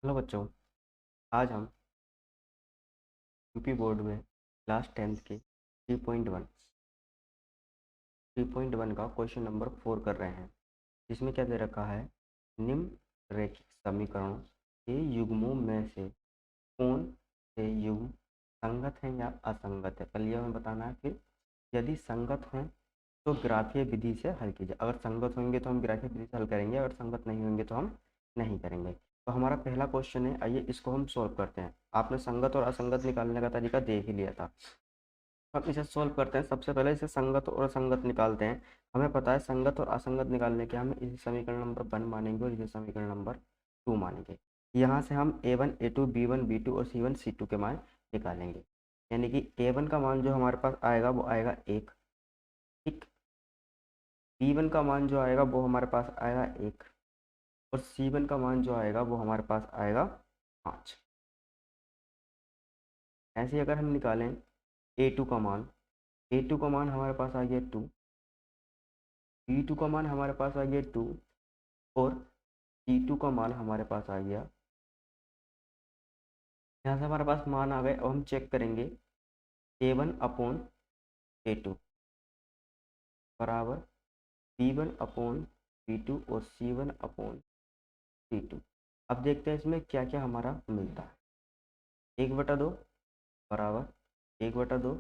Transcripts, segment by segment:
Hello बच्चों। आज हम यूपी बोर्ड में क्लास 10th के 3.1 का क्वेश्चन नंबर 4 कर रहे हैं, जिसमें क्या दे रखा है। निम्न रैखिक समीकरणों के युग्मों में से कौन से युग्म संगत हैं या असंगत है। पहले यह हमें बताना है, फिर यदि संगत हैं तो ग्राफीय विधि से हल कीजिए। अगर संगत होंगे तो हम ग्राफीय विधि से हल करेंगे, अगर संगत नहीं होंगे तो हम नहीं करेंगे। तो हमारा पहला क्वेश्चन है, आइए इसको हम सॉल्व करते हैं। आपने संगत और असंगत निकालने का तरीका देख ही लिया था। अब इसे सॉल्व करते हैं। सबसे पहले इसे संगत और असंगत निकालते हैं। हमें पता है संगत और असंगत निकालने के हम इसे समीकरण नंबर 1 मानेंगे और इसे समीकरण नंबर 2 मानेंगे। यहाँ से हम A1 A2 B1 B2 और C1 C2 के मान निकालेंगे। यानी कि A1 का मान जो हमारे पास आएगा वो आएगा 1। ठीक। B1 का मान जो आएगा वो हमारे पास आएगा 1 और C1 का मान जो आएगा वो हमारे पास आएगा 5। ऐसे ही अगर हम निकालें A2 का मान, A2 का मान हमारे पास आ गया 2, B2 का मान हमारे पास आ गया 2 और C2 का मान हमारे पास आ गया। यहाँ से हमारे पास मान आ गए। अब हम चेक करेंगे A1 अपॉन A2 बराबर B1 अपॉन B2 और C1 अपॉन C2। अब देखते हैं इसमें क्या क्या हमारा मिलता है। 1/2 बराबर 1/2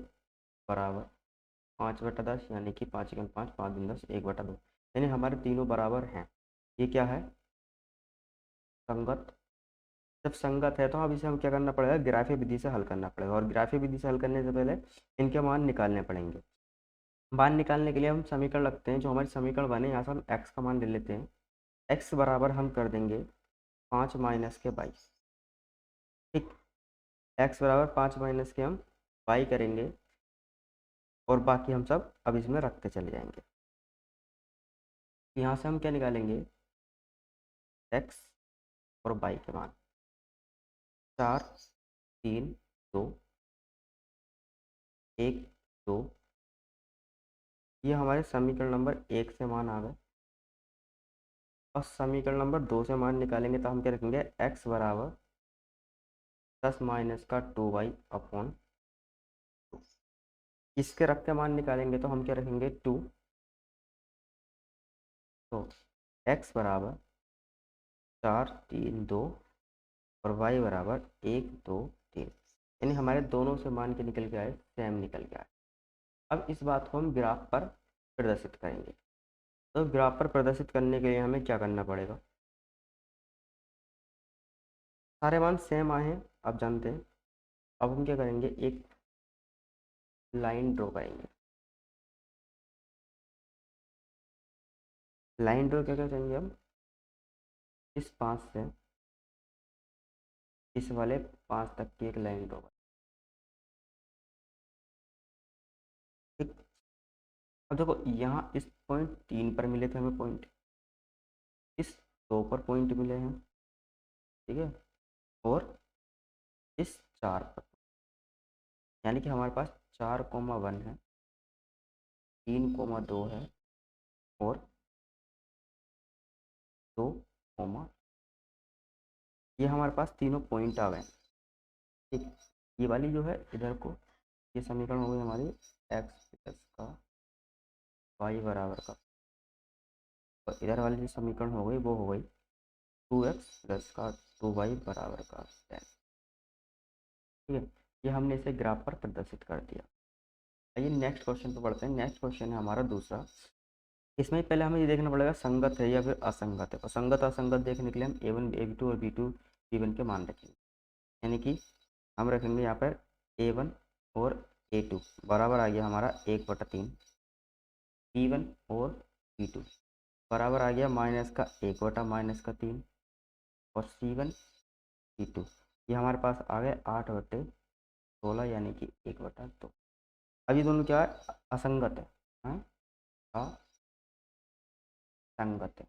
बराबर 5/10, यानी कि 5×5 5×10 1/2, यानी हमारे तीनों बराबर हैं। ये क्या है? संगत। जब संगत है तो अब इसे हम क्या करना पड़ेगा, ग्राफीय विधि से हल करना पड़ेगा। और ग्राफीय विधि से हल करने से पहले इनके मान निकालने पड़ेंगे। मान निकालने के लिए हम समीकरण रखते हैं। जो हमारे समीकरण बने, यहाँ से हम x का मान ले लेते हैं। x बराबर हम कर देंगे 5 माइनस के 22। ठीक। x बराबर 5 माइनस के हम y करेंगे और बाकी हम सब अब इसमें रखते चले जाएंगे। यहाँ से हम क्या निकालेंगे, x और y के मान। 4 3 2 1 2, ये हमारे समीकरण नंबर 1 से मान आ गए। और समीकरण नंबर 2 से मान निकालेंगे तो हम क्या रखेंगे, x बराबर 10 माइनस का 2y अपॉन 2। इसके रख के मान निकालेंगे तो हम क्या रखेंगे 2। तो x बराबर 4 3 2 और y बराबर 1 2 3, यानी हमारे दोनों से मान के निकल के आए, सेम निकल के आए। अब इस बात को हम ग्राफ पर प्रदर्शित करेंगे। तो ग्राफ पर प्रदर्शित करने के लिए हमें क्या करना पड़ेगा, सारे मान सेम आए हैं आप जानते हैं। अब हम क्या करेंगे, एक लाइन ड्रॉ करेंगे। लाइन ड्रॉ क्या क्या करेंगे हम, इस 5 से इस वाले 5 तक की एक लाइन ड्रॉ करेंगे। ठीक। अब देखो यहाँ इस पॉइंट 3 पर मिले थे हमें पॉइंट, इस 2 पर पॉइंट मिले हैं। ठीक है। और इस 4 पर, यानी कि हमारे पास 4,1 है, 3,2 है और 2, ये हमारे पास तीनों पॉइंट आ गए। ठीक। ये वाली जो है इधर को, ये समीकरण हो गई हमारी x प्लस का y बराबर का, और इधर वाली जो समीकरण हो गई वो हो गई 2x प्लस का 2y बराबर का 10। ठीक है। ये हमने इसे ग्राफ पर प्रदर्शित कर दिया। आइए नेक्स्ट क्वेश्चन पर बढ़ते हैं। नेक्स्ट क्वेश्चन है हमारा दूसरा। इसमें पहले हमें ये देखना पड़ेगा संगत है या फिर असंगत है। और संगत असंगत देखने के लिए हम A1 A2 और B2 B1 के मान रखेंगे। यानी कि हम रखेंगे यहाँ पर A1 और A2 बराबर आ गया हमारा 1/3, B1 और B2 बराबर आ गया -1/-3 और C1 C2 ये हमारे पास आ गए 8/16, यानी कि 1/2। अब ये दोनों क्या है, असंगत है। हाँ? असंगत है।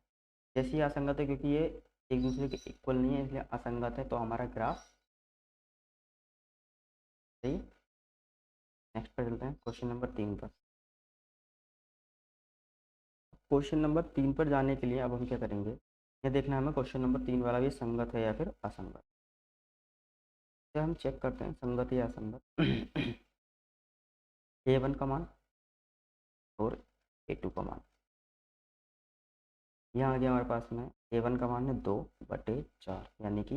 जैसे ये असंगत है क्योंकि ये एक दूसरे के इक्वल नहीं है, इसलिए असंगत है। तो हमारा ग्राफ सही। नेक्स्ट पर चलते हैं, क्वेश्चन नंबर 3 पर। क्वेश्चन नंबर 3 पर जाने के लिए अब हम क्या करेंगे, ये देखना है हमें क्वेश्चन नंबर 3 वाला भी संगत है या फिर असंगत। तो हम चेक करते हैं संगत या असंगत। A1 का मान और A2 का मान, यहाँ आ गया हमारे पास में। A1 का मान है 2/4 यानी कि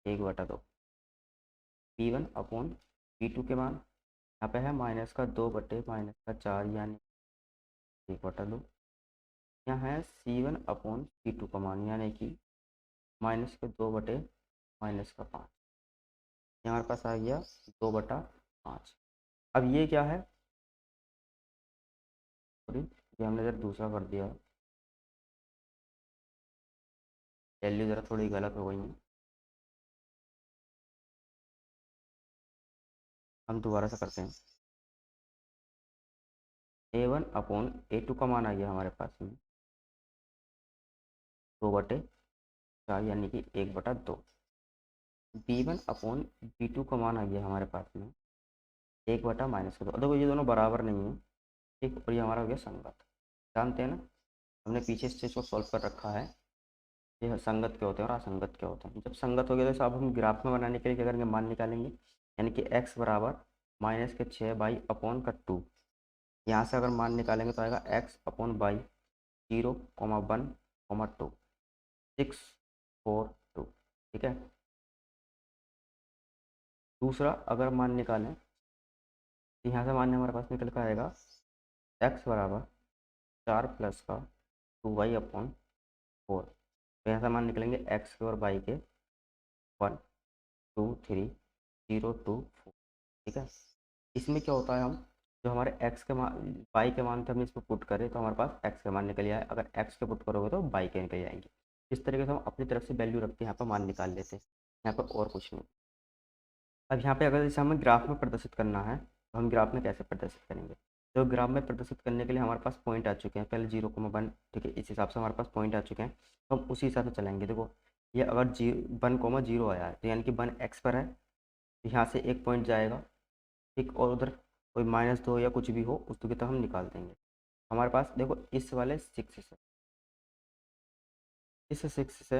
1/2। P1 अपॉन P2 के मान यहाँ पे है -2/-4 यानी 1/2। यहाँ है C1 अपॉन C2 का मान यानी कि -2/-5। यहाँ हमारे पास आ गया 2/5। अब ये क्या है, सॉरी ये हमने जरा दूसरा कर दिया, वैल्यू ज़रा थोड़ी गलत हो गई है। हम दोबारा से करते हैं। A1 अपॉन A2 का मान आ गया हमारे पास में 2/4 यानी कि 1/2। B1 अपॉन B2 का मान आ गया हमारे पास में 1/-2। देखो ये दोनों बराबर नहीं है, ठीक, और ये हमारा हो गया संगत। जानते हैं ना, हमने पीछे इस चीज़ को सॉल्व कर रखा है, ये संगत क्या होते हैं और असंगत क्या होते हैं। जब संगत हो गया तो अब हम ग्राफ में बनाने के लिए क्या करेंगे, मान निकालेंगे, यानी कि x बराबर -6//2। यहाँ से अगर मान निकालेंगे तो आएगा x/y 0,1,2 6 4 2, ठीक है। दूसरा अगर मान निकालें तो यहाँ से मान हमारे पास निकल कर आएगा x बराबर 4 प्लस का 2y/4। तो यहाँ से मान निकलेंगे x के और y के 1 2 3 0 2 4, ठीक है। इसमें क्या होता है, हम जो हमारे x के मान y के मान थे हम इसको पुट करें तो हमारे पास x के मान निकल आए, अगर x के पुट करोगे तो y के निकल जाएंगे। इस तरीके से हम अपनी तरफ से वैल्यू रख के यहाँ पर मान निकाल लेते हैं, यहाँ पर और कुछ नहीं। अब यहाँ पे अगर जैसे हमें ग्राफ में प्रदर्शित करना है तो हम ग्राफ में कैसे प्रदर्शित करेंगे। तो ग्राफ में प्रदर्शित करने के लिए हमारे पास पॉइंट आ चुके हैं, पहले 0,1, ठीक है, इस हिसाब से हमारे पास पॉइंट आ चुके हैं, तो हम उसी हिसाब से चलाएंगे। देखो ये अगर 1,0 आया है तो यानी कि 1 x पर है, तो यहाँ से एक पॉइंट जाएगा, ठीक, और उधर कोई -2 या कुछ भी हो उस की तो हम निकाल देंगे। हमारे पास देखो इस वाले 6 से, इस 6 से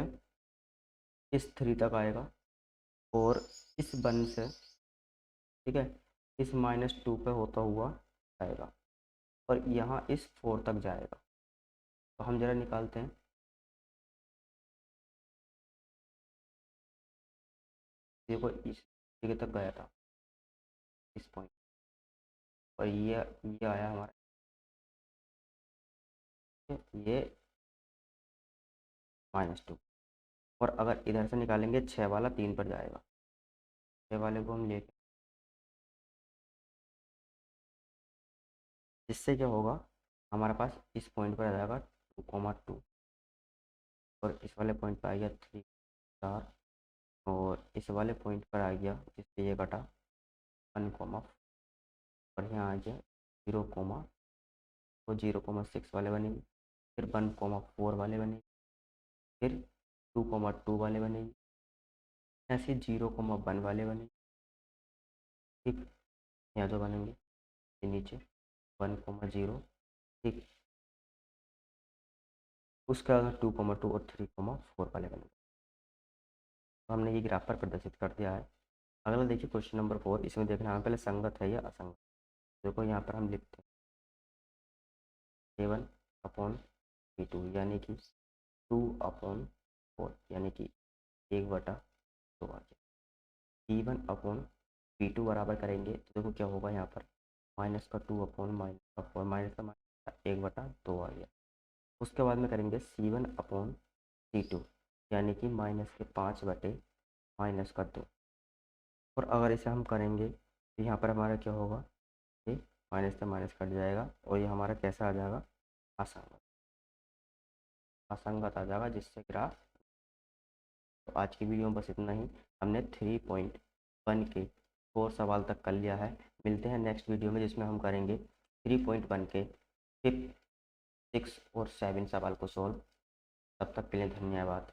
इस 3 तक आएगा, और इस 1 से, ठीक है, इस -2 पे होता हुआ आएगा, और यहाँ इस 4 तक जाएगा। तो हम जरा निकालते हैं। देखो इस जगह तक गया था, इस पॉइंट, और ये आया हमारा, ये -2, और अगर इधर से निकालेंगे 6 वाला 3 पर जाएगा, 6 वाले को हम लेके, जिससे क्या होगा हमारे पास इस पॉइंट पर आ जाएगा 2,2, और इस वाले पॉइंट पर आ गया 3 4, और इस वाले पॉइंट पर आ गया जिससे ये कटा 1, और यहाँ आ गया 0, तो 0,6 वाले बनेंगे, फिर 1,4 वाले बनेंगे, फिर 2,2 वाले बनेंगे, ऐसे 0,1 वाले बनेंगे, ठीक, यहाँ जो बनेंगे ये नीचे 1,0, ठीक, उसके बाद 2,2 और 3,4 वाले बनेंगे। तो हमने ये ग्राफ पर प्रदर्शित कर दिया है। अगला देखिए क्वेश्चन नंबर 4, इसमें देखना है पहले संगत है या असंगत। देखो यहाँ पर हम लिखते हैं A1/P2 यानी कि 2/4 यानी कि 1/2 आ गया। P1/P2 बराबर करेंगे तो देखो क्या होगा, यहाँ पर -2/-4 -1/2 आ गया। उसके बाद में करेंगे C1/C2 यानी कि -5/-2, और अगर इसे हम करेंगे तो यहाँ पर हमारा क्या होगा, ये माइनस से माइनस कट जाएगा, और ये हमारा कैसा आ जाएगा, असंगत, असंगत आ जाएगा, जिससे ग्राफ। तो आज की वीडियो में बस इतना ही। हमने 3.1 के 4 सवाल तक कर लिया है। मिलते हैं नेक्स्ट वीडियो में जिसमें हम करेंगे 3.1 के 5, 6 और 7 सवाल को सॉल्व। तब तक के लिए धन्यवाद।